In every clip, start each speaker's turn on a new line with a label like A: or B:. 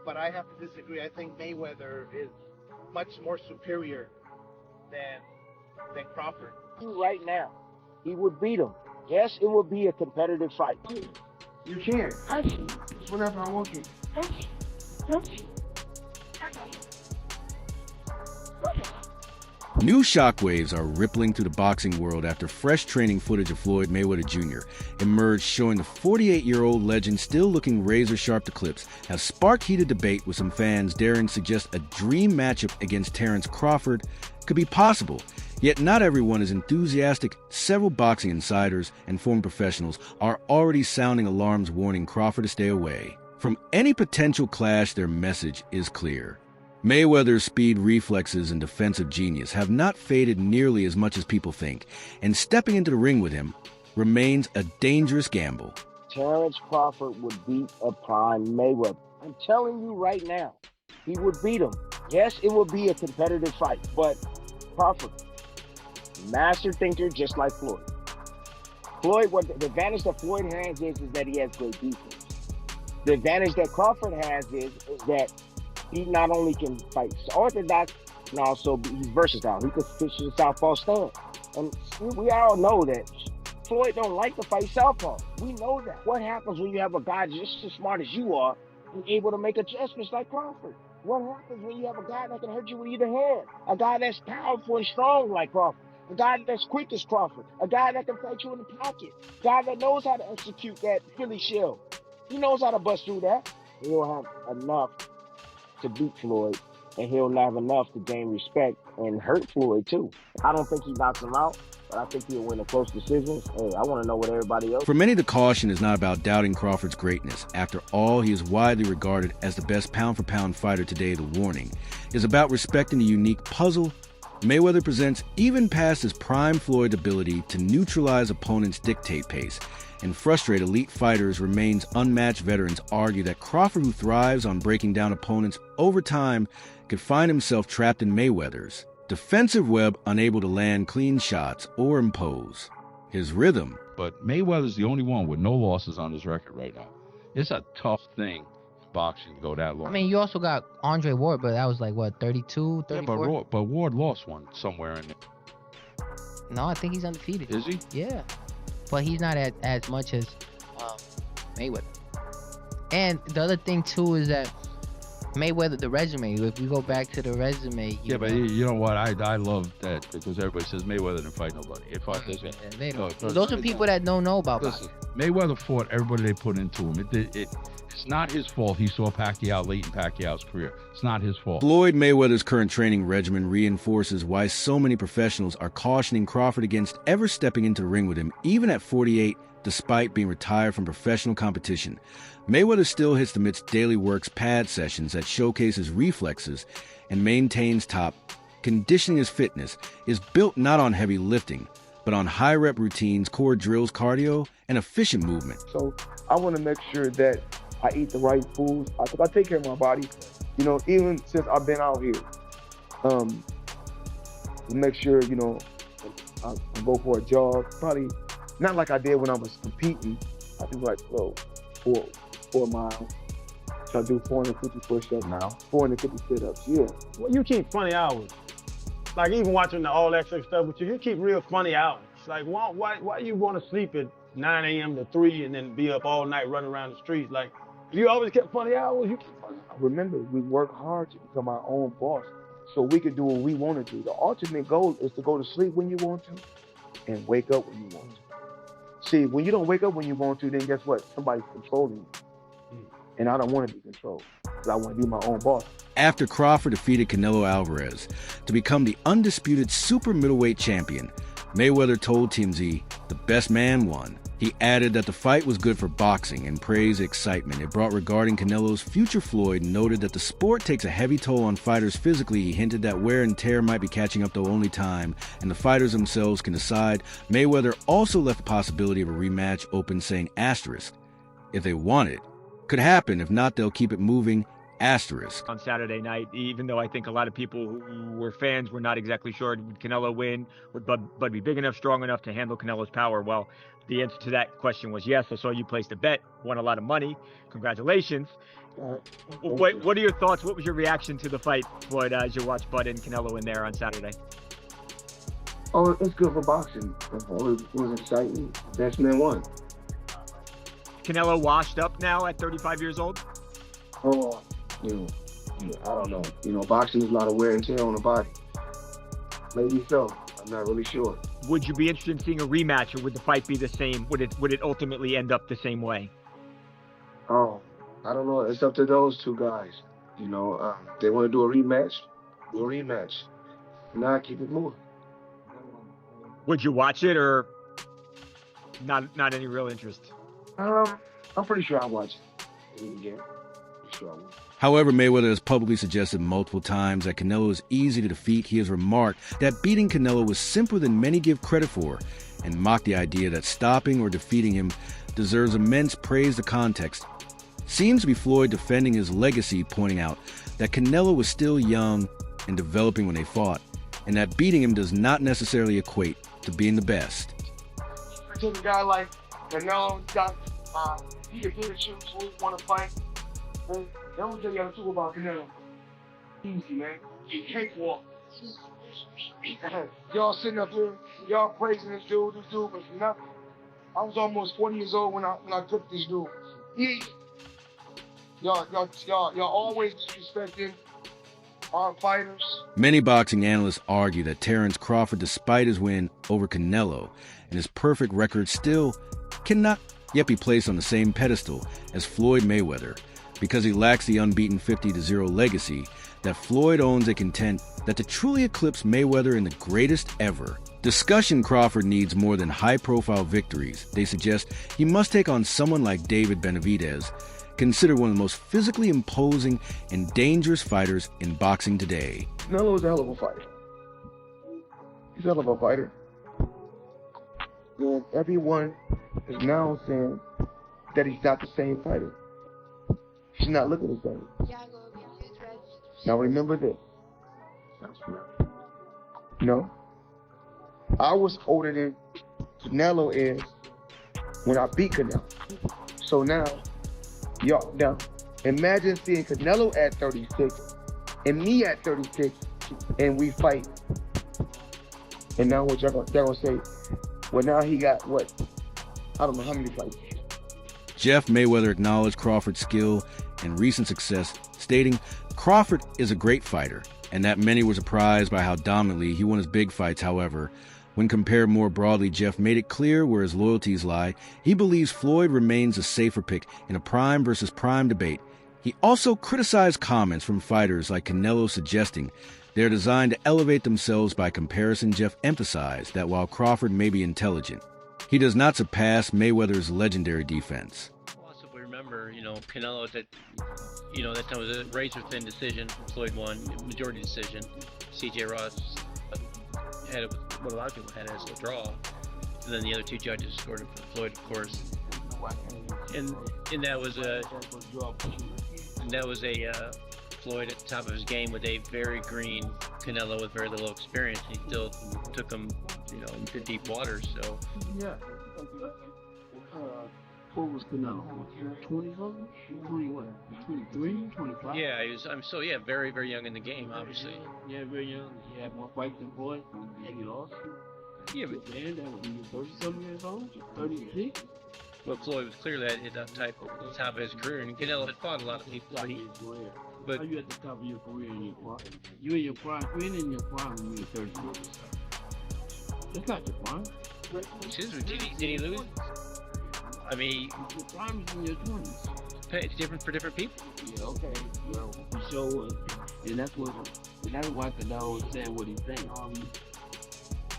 A: but I have to disagree. I think Mayweather is much more superior than Crawford.
B: Right now, he would beat him. Yes, it would be a competitive fight.
C: You can't. It's whenever I want you.
D: New shockwaves are rippling through the boxing world after fresh training footage of Floyd Mayweather Jr. emerged showing the 48-year-old legend still looking razor-sharp to clips has sparked heated debate with some fans daring suggest a dream matchup against Terence Crawford could be possible. Yet not everyone is enthusiastic. Several boxing insiders and former professionals are already sounding alarms warning Crawford to stay away. From any potential clash, their message is clear. Mayweather's speed, reflexes, and defensive genius have not faded nearly as much as people think, and stepping into the ring with him remains a dangerous gamble.
B: Terence Crawford would beat a prime Mayweather. I'm telling you right now, he would beat him. Yes, it would be a competitive fight, but Crawford, master thinker just like Floyd. The advantage that Floyd has is that he has great defense. The advantage that Crawford has is that he not only can fight orthodox, and also he's versatile. He can fish the southpaw stand. And we all know that Floyd don't like to fight southpaw. We know that. What happens when you have a guy just as smart as you are and able to make adjustments like Crawford? What happens when you have a guy that can hurt you with either hand? A guy that's powerful and strong like Crawford. A guy that's quick as Crawford. A guy that can fight you in the pocket. A guy that knows how to execute that Philly shell. He knows how to bust through that. He'll have enough to beat Floyd, and he'll not have enough to gain respect and hurt Floyd too. I don't think he knocks him out, but I think he'll win the close decisions. Hey, I want to know what everybody else.
D: For many, the caution is not about doubting Crawford's greatness. After all, he is widely regarded as the best pound-for-pound fighter today. The warning is about respecting the unique puzzle Mayweather presents, even past his prime Floyd ability to neutralize opponents' dictate pace and frustrate elite fighters. Remains unmatched. Veterans argue that Crawford, who thrives on breaking down opponents over time, could find himself trapped in Mayweather's defensive web, unable to land clean shots or impose his rhythm.
E: But Mayweather's the only one with no losses on his record right now. It's a tough thing in boxing to go that long.
F: I mean, you also got Andre Ward, but that was like, what, 32, 34?
E: Yeah, but Ward lost one somewhere in there.
F: No, I think he's undefeated.
E: Is he?
F: Yeah. But he's not as much as Mayweather. And the other thing, too, is that Mayweather, the resume, if we go back to the resume.
E: But you know what? I love that because everybody says Mayweather didn't fight nobody. He fought this guy.
F: They don't. Those are people that don't know about
E: boxing.
F: boxing.
E: Mayweather fought everybody they put into him. It's not his fault he saw Pacquiao late in Pacquiao's career. It's not his fault.
D: Floyd Mayweather's current training regimen reinforces why so many professionals are cautioning Crawford against ever stepping into the ring with him, even at 48, despite being retired from professional competition. Mayweather still hits the midst daily works pad sessions that showcase his reflexes and maintains top conditioning. His fitness is built not on heavy lifting, but on high-rep routines, core drills, cardio, and efficient movement.
C: So I want to make sure that I eat the right foods. I take care of my body. You know, even since I've been out here, to make sure, you know, I go for a jog. Probably not like I did when I was competing. I do like 4 miles. So I do 450 push-ups now, 450 sit-ups. Yeah.
G: Well, you keep funny hours. Like even watching the All Access stuff with you keep real funny hours. Like why you want to sleep at 9 a.m. to 3 and then be up all night running around the streets? Like you always kept funny hours. You keep funny hours.
C: Remember, we work hard to become our own boss, so we can do what we want to do. The ultimate goal is to go to sleep when you want to, and wake up when you want to. See, when you don't wake up when you want to, then guess what? Somebody's controlling you. And I don't want to be controlled, because I want to be my own boss.
D: After Crawford defeated Canelo Alvarez to become the undisputed super middleweight champion, Mayweather told TMZ the best man won. He added that the fight was good for boxing and praised the excitement it brought regarding Canelo's future. Floyd noted that the sport takes a heavy toll on fighters physically. He hinted that wear and tear might be catching up, though only time and the fighters themselves can decide. Mayweather also left the possibility of a rematch open, saying, asterisk, if they want it. Could happen. If not, they'll keep it moving Asterisk.
H: On Saturday night, even though I think a lot of people who were fans were not exactly sure, would Canelo win? Would Bud be big enough, strong enough to handle Canelo's power? Well, the answer to that question was yes. I saw you placed a bet, won a lot of money. Congratulations. What are your thoughts? What was your reaction to the fight, Floyd, as you watched Bud and Canelo in there on Saturday?
C: Oh, it's good for boxing. It was exciting. Best man won.
H: Canelo washed up now at 35 years old?
C: Oh, I don't know. Boxing is a lot of wear and tear on the body. Maybe so. I'm not really sure.
H: Would you be interested in seeing a rematch, or would the fight be the same? Would it ultimately end up the same way?
C: Oh, I don't know. It's up to those two guys. They want to do a rematch. Do a rematch. Nah, keep it moving.
H: Would you watch it, or not any real interest?
C: I'm pretty sure I'll watch it. Yeah, pretty sure I will.
D: However, Mayweather has publicly suggested multiple times that Canelo is easy to defeat. He has remarked that beating Canelo was simpler than many give credit for, and mocked the idea that stopping or defeating him deserves immense praise. The context seems to be Floyd defending his legacy, pointing out that Canelo was still young and developing when they fought, and that beating him does not necessarily equate to being the best.
C: To a guy like Canelo, he can hit and shoot, so he want to fight. And that was the other two about Canelo. Easy, man. He can't walk. Y'all sitting up here, y'all praising this dude was nothing. I was almost 40 years old when I took this dude. Y'all always disrespecting our fighters.
D: Many boxing analysts argue that Terence Crawford, despite his win over Canelo and his perfect record, still cannot yet be placed on the same pedestal as Floyd Mayweather, because he lacks the unbeaten 50-0 legacy that Floyd owns, a content that to truly eclipse Mayweather in the greatest ever discussion. Crawford needs more than high-profile victories. They suggest he must take on someone like David Benavidez, considered one of the most physically imposing and dangerous fighters in boxing today.
C: Canelo is a hell of a fighter. He's a hell of a fighter. And everyone is now saying that he's not the same fighter. He's not looking the same. Now remember this. I was older than Canelo is when I beat Canelo. So now imagine seeing Canelo at 36 and me at 36, and we fight. And now what y'all gonna say? Well, now he got what? I don't know how many fights.
D: Jeff Mayweather acknowledged Crawford's skill and recent success, stating Crawford is a great fighter, and that many were surprised by how dominantly he won his big fights. However, when compared more broadly, Jeff made it clear where his loyalties lie. He believes Floyd remains a safer pick in a prime versus prime debate. He also criticized comments from fighters like Canelo suggesting they're designed to elevate themselves by comparison. Jeff emphasized that while Crawford may be intelligent, he does not surpass Mayweather's legendary defense.
I: Also, if we remember, Canelo that time was a razor-thin decision. Floyd won, majority decision. C.J. Ross had what a lot of people had as a draw. And then the other two judges scored it for Floyd, of course. And that was a Floyd at the top of his game with a very green Canelo with very little experience. He still took him, into deep waters. So
J: yeah. What was Canelo? 20 something? 20 what? 23, 25?
I: Yeah, he was. Very, very young in the game, obviously.
J: Yeah, very young. He had more fights than Floyd, and he lost.
I: Yeah, but
J: man, that was 30-something years old, 36.
I: But Floyd was clearly at the top of his career, and Canelo had fought a lot of people. But
J: are you at the top of your career in your prime? You in your prime? You ain't in your prime when you're 36. That's not your prime.
I: Did he lose? I mean,
J: your prime is in your 20s.
I: It's different for different people.
J: Yeah, okay. Well, for sure. And that's why Canelo is saying what he's saying.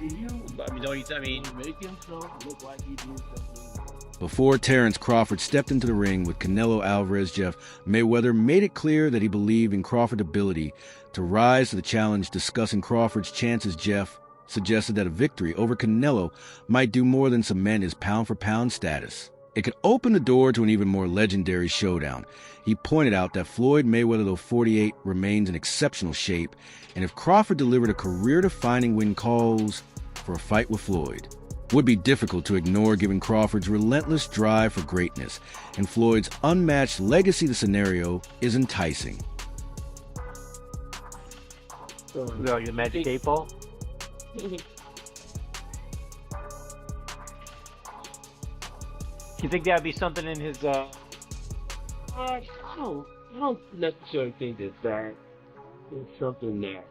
I: Make
J: himself look like he did something.
D: Before Terence Crawford stepped into the ring with Canelo Alvarez, Jeff Mayweather made it clear that he believed in Crawford's ability to rise to the challenge. Discussing Crawford's chances, Jeff suggested that a victory over Canelo might do more than cement his pound-for-pound status. It could open the door to an even more legendary showdown. He pointed out that Floyd Mayweather, though 48, remains in exceptional shape, and if Crawford delivered a career-defining win, calls for a fight with Floyd would be difficult to ignore given Crawford's relentless drive for greatness, and Floyd's unmatched legacy. The scenario is enticing.
K: Like the Magic 8 Ball? You think that'd be something in his
J: I don't necessarily think that is something that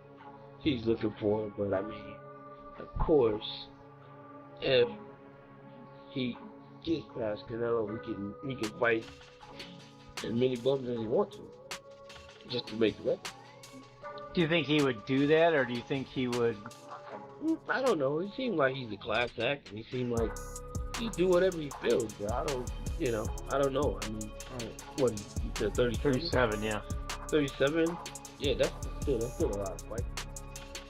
J: he's looking for, but I mean, of course, if he gets past Canelo, he can fight as many bumps as he wants to, just to make the record.
K: Do you think he would do that, or do you think he would?
J: I don't know. He seemed like he's a class act. He seemed like he do whatever he feels, but I don't know. I mean, what, you said
K: 37, yeah.
J: 37? Yeah, that's still a lot of fight.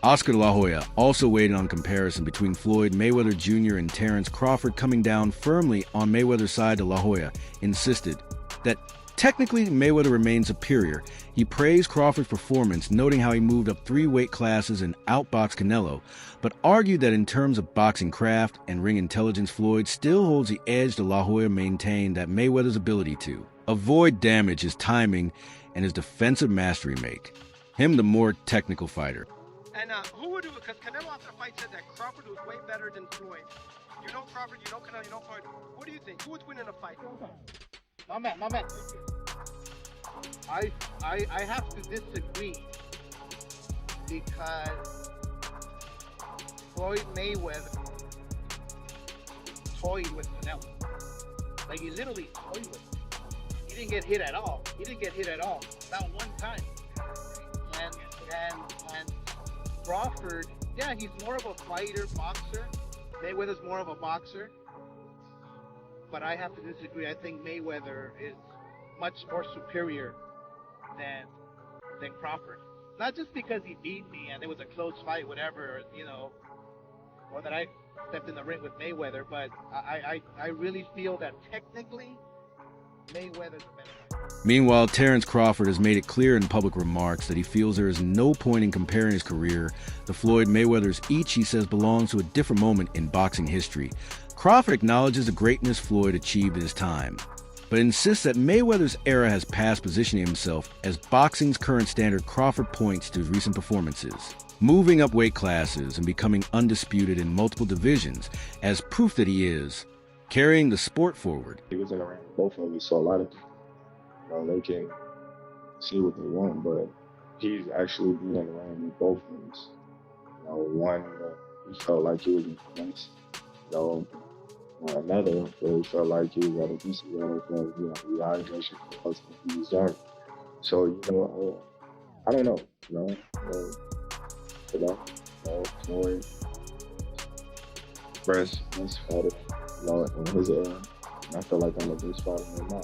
D: Oscar De La Hoya also weighed in on comparison between Floyd Mayweather Jr. and Terence Crawford. Coming down firmly on Mayweather's side, De La Hoya insisted that technically Mayweather remained superior. He praised Crawford's performance, noting how he moved up 3 weight classes and outboxed Canelo, but argued that in terms of boxing craft and ring intelligence, Floyd still holds the edge. De La Hoya maintained that Mayweather's ability to avoid damage, his timing, and his defensive mastery make him the more technical fighter.
L: And who would do it? Because Canelo after the fight said that Crawford was way better than Floyd. You know Crawford, you know Canelo, you know Floyd. What do you think? Who would win in a fight?
A: My man. I have to disagree because Floyd Mayweather toyed with Canelo. Like, he literally toyed with him. He didn't get hit at all. Not one time. And Crawford, yeah, he's more of a fighter, boxer. Mayweather's more of a boxer. But I have to disagree. I think Mayweather is much more superior than Crawford. Not just because he beat me and it was a close fight, whatever, or that I stepped in the ring with Mayweather, but I really feel that technically Mayweather's a better fighter.
D: Meanwhile, Terence Crawford has made it clear in public remarks that he feels there is no point in comparing his career. The Floyd Mayweathers each, he says, belongs to a different moment in boxing history. Crawford acknowledges the greatness Floyd achieved in his time, but insists that Mayweather's era has passed, positioning himself as boxing's current standard. Crawford points to his recent performances, moving up weight classes and becoming undisputed in multiple divisions as proof that he is carrying the sport forward.
M: He was in around both of us, so a lot of people, they can see what they want, but he's actually been around with both of us. One, he felt like he was in place. Another where he felt like he was at a decent level because, rehydration because he was young. So, I don't know, Floyd, best fighter, in his era. And I feel like I'm a best fighter right now.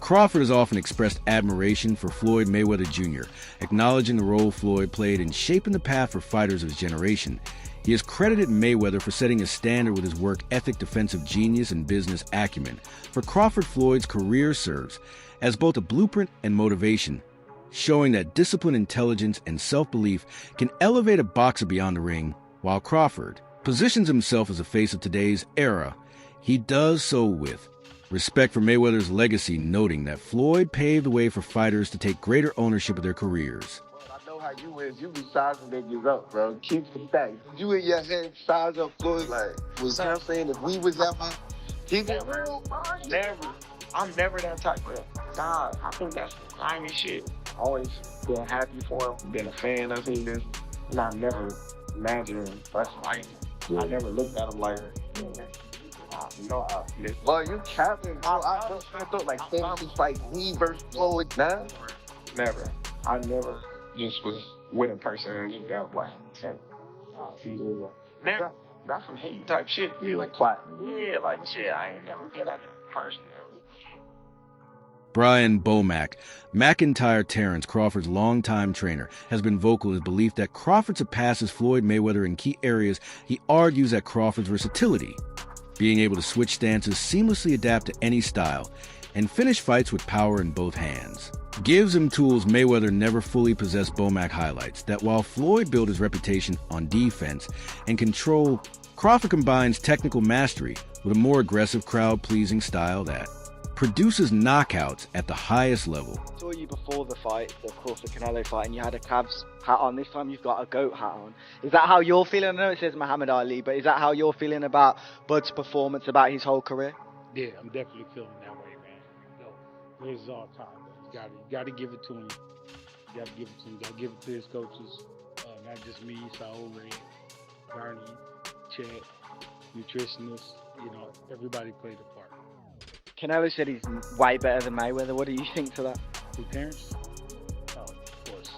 D: Crawford has often expressed admiration for Floyd Mayweather Jr., acknowledging the role Floyd played in shaping the path for fighters of his generation. He has credited Mayweather for setting a standard with his work ethic, defensive genius, and business acumen. For Crawford, Floyd's career serves as both a blueprint and motivation, showing that discipline, intelligence, and self-belief can elevate a boxer beyond the ring. While Crawford positions himself as the face of today's era, he does so with respect for Mayweather's legacy, noting that Floyd paved the way for fighters to take greater ownership of their careers.
B: I know how you is. You be sizing niggas up, bro. Keep it back. You in your head size up Floyd like, was I'm saying if we was ever, I'm never that type of guy. I think that's the slimy shit. Always been happy for him, been a fan of his, and I never imagined us fighting. I never looked at him like, well, you capping, bro. I thought like fantasy fight me versus Floyd. Nah, never. I never just was with a person and just got like, never. That's some hate type shit. You like platinum. Yeah, like shit. I ain't never been at that person.
D: Brian Bomack, McIntyre Terence, Crawford's longtime trainer, has been vocal in his belief that Crawford surpasses Floyd Mayweather in key areas. He argues that Crawford's versatility being able to switch stances, seamlessly adapt to any style, and finish fights with power in both hands. Gives him tools Mayweather never fully possessed. Bomac highlights that while Floyd built his reputation on defense and control, Crawford combines technical mastery with a more aggressive, crowd-pleasing style that produces knockouts at the highest level.
N: I saw you before the fight, the Crawford-Canelo fight, and you had a Cavs hat on. This time you've got a GOAT hat on. Is that how you're feeling? I know it says Muhammad Ali, but is that how you're feeling about Bud's performance, about his whole career?
O: Yeah, I'm definitely feeling that way, man. This is all time. You gotta give it to him. You gotta give it to him. You gotta give it to his coaches, not just me, Saul, Ray, Barney, Chet, nutritionists. You know, everybody played a part.
N: Canelo said he's way better than Mayweather. What do you think to that?
O: Who, Terence? Oh, of course.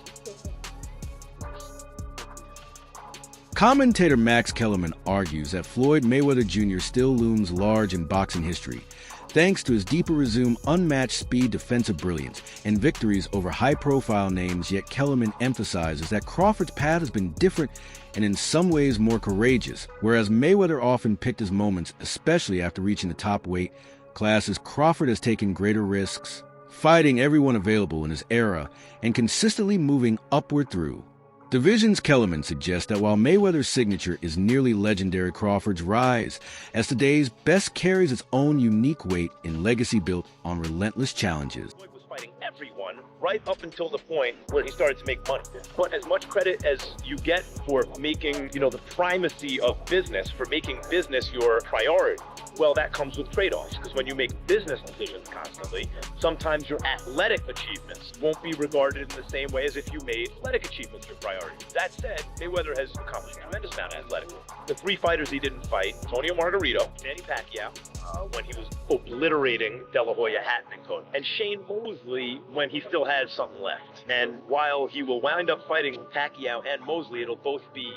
D: Commentator Max Kellerman argues that Floyd Mayweather Jr. still looms large in boxing history, thanks to his deeper resume, unmatched speed, defensive brilliance, and victories over high-profile names. Yet Kellerman emphasizes that Crawford's path has been different and in some ways more courageous, whereas Mayweather often picked his moments, especially after reaching the top weight classes. Crawford has taken greater risks, fighting everyone available in his era and consistently moving upward through divisions. Kellerman suggests that while Mayweather's signature is nearly legendary, Crawford's rise as today's best carries its own unique weight in legacy built on relentless challenges.
P: Floyd was fighting everyone right up until the point where he started to make money. But as much credit as you get for making, the primacy of business, for making business your priority, well, that comes with trade-offs, because when you make business decisions constantly, sometimes your athletic achievements won't be regarded in the same way as if you made athletic achievements your priority. That said, Mayweather has accomplished a tremendous amount athletically. The three fighters he didn't fight: Antonio Margarito, Manny Pacquiao, when he was obliterating De La Hoya, Hatton, and Cotto, and Shane Mosley when he still had something left. And while he will wind up fighting Pacquiao and Mosley, it'll both be,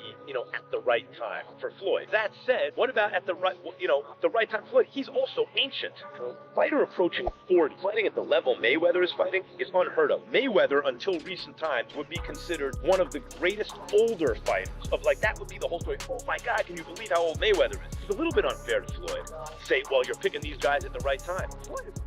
P: at the right time for Floyd. That said, what about at the right time? Floyd, he's also ancient. A fighter approaching 40, fighting at the level Mayweather is fighting, is unheard of. Mayweather, until recent times, would be considered one of the greatest older fighters. That would be the whole story. Oh my God, can you believe how old Mayweather is? It's a little bit unfair to Floyd to say, well, you're picking these guys at the right time. Floyd is